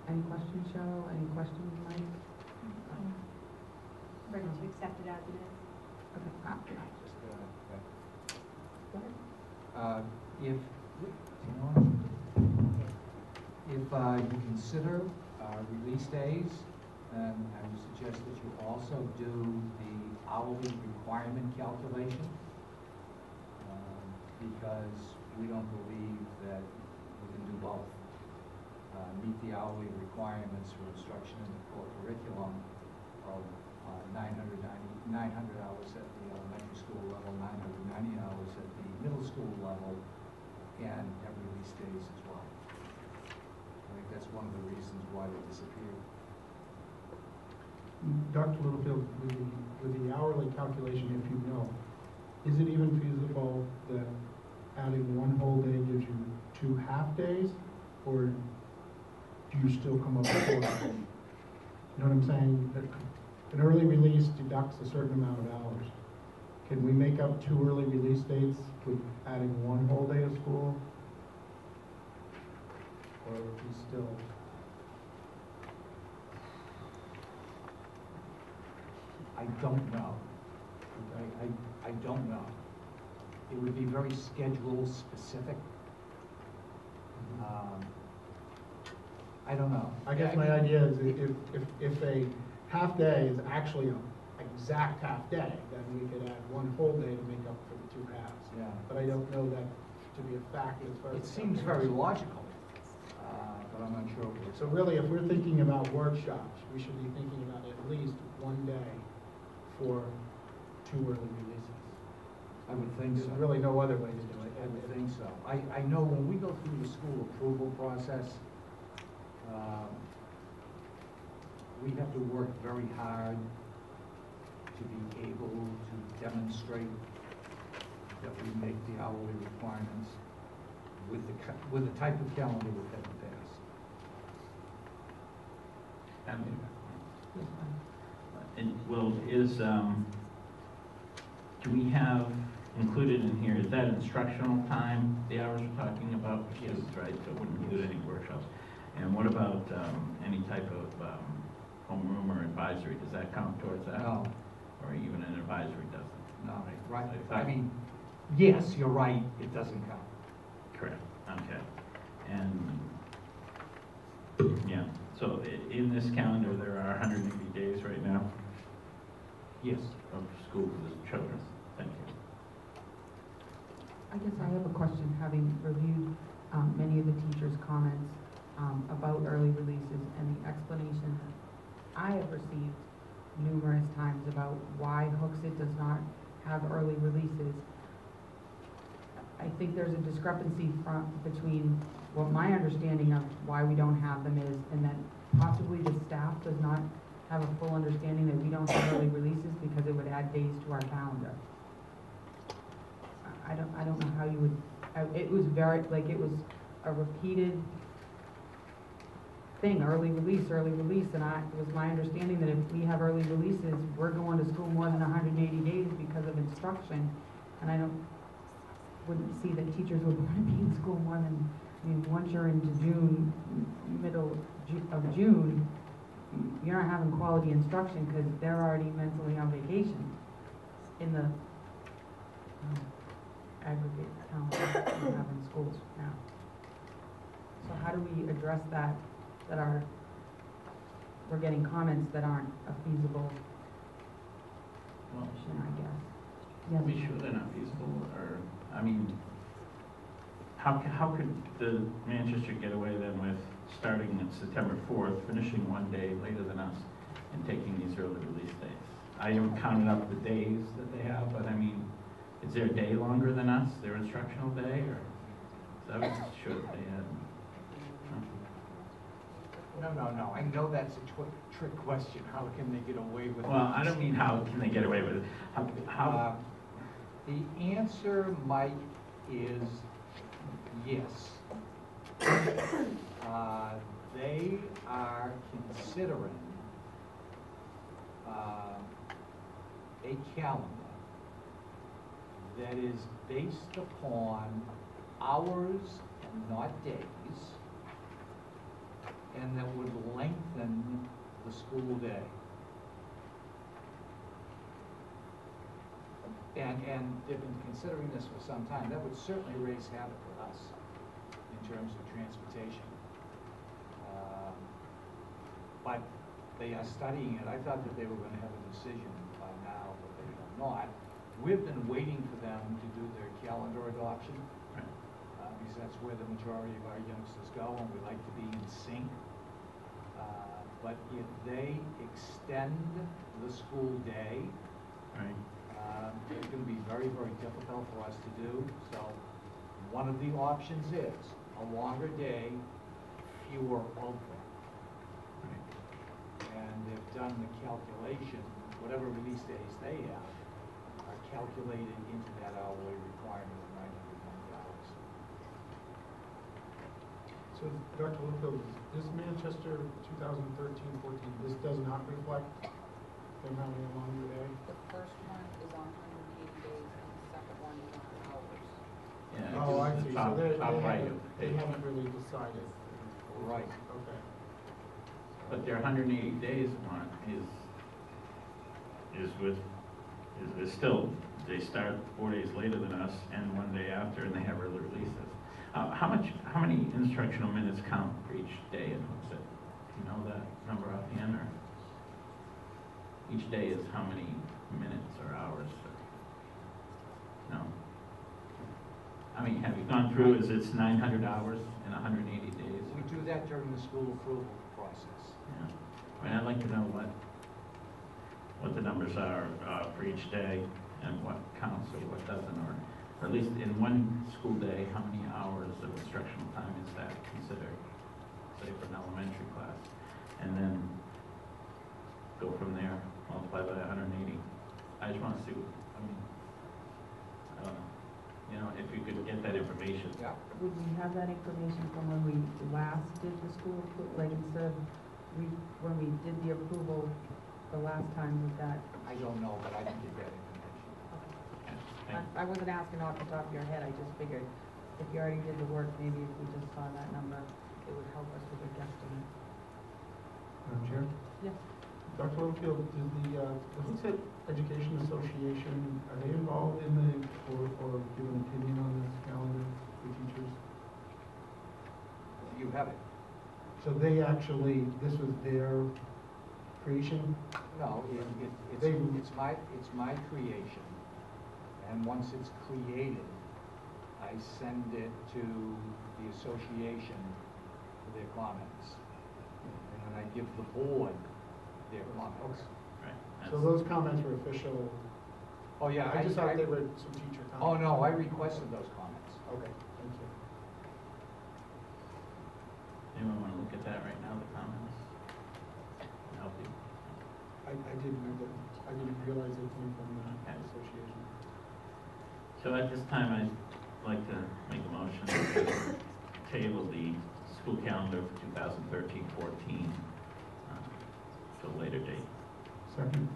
Any questions, Cheryl? Any questions, Mike? Ready to accept it as it is. Okay. Go ahead. If you consider release days, I would suggest that you also do the hourly requirement calculation, because we don't believe that we can do both. Meet the hourly requirements for instruction in the core curriculum of 900 hours at the elementary school level, 990 hours at the middle school level, and have release days as well. I think that's one of the reasons why they disappeared. Dr. Littlefield, with the hourly calculation, if you know, is it even feasible that adding one whole day gives you 2 half days, or do you still come up with 4 days? You know what I'm saying? An early release deducts a certain amount of hours. Can we make up 2 early release dates with adding 1 whole day of school? Or are we still? I don't know. I don't know. It would be very schedule specific. I don't know. I guess my idea is if a half day is actually an exact half day, then we could add 1 whole day to make up for the 2 halves. Yeah. But I don't know that to be a fact as far as. It seems very logical, but I'm not sure. So really, if we're thinking about workshops, we should be thinking about at least 1 day for 2 early releases. I would think so. There's really no other way to do it. I would think so. I know when we go through the school approval process, we have to work very hard to be able to demonstrate that we make the hourly requirements with the type of calendar we've had in the past. And Will, do we have included in here, is that instructional time, the hours we're talking about? Yes. Right, so it wouldn't include any workshops. And what about any type of homeroom or advisory? Does that count towards that? No. Or even an advisory doesn't? No, right. I mean, yes, you're right, it doesn't count. Correct, okay. And, yeah, so in this calendar, there are 180 days right now Yes. of school for the children. Thank you. I guess I have a question, having reviewed many of the teachers' comments about early releases and the explanation I have received numerous times about why Hooksett does not have early releases. I think there's a discrepancy between what my understanding of why we don't have them is, and that possibly the staff does not have a full understanding that we don't have early releases because it would add days to our calendar. I don't know how you would, it was very, like, it was a repeated thing, early release, and it was my understanding that if we have early releases, we're going to school more than 180 days because of instruction, and I wouldn't see that teachers would want to be in school more than, I mean, once you're into June, middle of June, you're not having quality instruction because they're already mentally on vacation in the aggregate calendar we have in schools now. So how do we address that we're getting comments that aren't a feasible Well, option, I guess? are we sure they're not feasible, or, I mean, how could the Manchester get away then with starting on September 4th, finishing 1 day later than us, and taking these early release days? I haven't counted up the days that they have, but I mean, is their day longer than us, their instructional day, or? So I was sure that they had. No. I know that's a trick question. How can they get away with it? Well, I don't mean how can they get away with it. How The answer, Mike, is yes. They are considering a calendar that is based upon hours and not days, and that would lengthen the school day. And they've been considering this for some time. That would certainly raise havoc with us in terms of transportation. But they are studying it. I thought that they were gonna have a decision by now, but they have not. We've been waiting for them to do their calendar adoption, because that's where the majority of our youngsters go, and we like to be in sync. But if they extend the school day, Right. it's gonna be very, very difficult for us to do. So one of the options is a longer day, fewer of them. And they've done the calculation, whatever release days they have are calculated into that hourly requirement of 990 hours. So, Dr. Littlefield, this Manchester 2013-14, this does not reflect them having a longer day? The first one is on 180 days, and the second one is on hours. Yeah, Oh, I it's see, the so top- they top right haven't, of the they page. haven't really decided. Right. Okay. But their 180 days one is still, they start 4 days later than us and 1 day after, and they have early releases. How many instructional minutes count for each day in Hooksett? Do you know that number offhand, or? Each day is how many minutes or hours? No? I mean, have you gone through, is it's 900 hours in 180 days? We do that during the school approval process. Yeah. I mean, I'd like to know what the numbers are for each day and what counts or what doesn't, or at least in one school day, how many hours of instructional time is that considered, say, for an elementary class? And then go from there, multiply by 180. I just want to see, I mean, I don't know. You know, if you could get that information. Yeah. Would we have that information from when we last did the school, like instead of, when we did the approval the last time, was that? I don't know, but I can get that information. Yeah. I wasn't asking off the top of your head, I just figured if you already did the work, maybe if we just saw that number, it would help us with a guesstimate. Madam Chair? Yes. Dr. Littlefield, is the Hooksett Education Association, are they involved in or give an opinion on this calendar for teachers? You have it. So they actually, this was their creation? No, They- it's my creation, and once it's created, I send it to the association for their comments. And then I give the board their comments. Right. So That's- those comments were official? Oh, yeah. I just thought they were some teacher comments. Oh, no, I requested those comments. Okay, thank you. Anyone want to look at that right now, the comments? Help you? I didn't know that, I didn't realize it came from the Okay. association. So at this time, I'd like to make a motion to table the school calendar for 2013-14 to a later date. Second?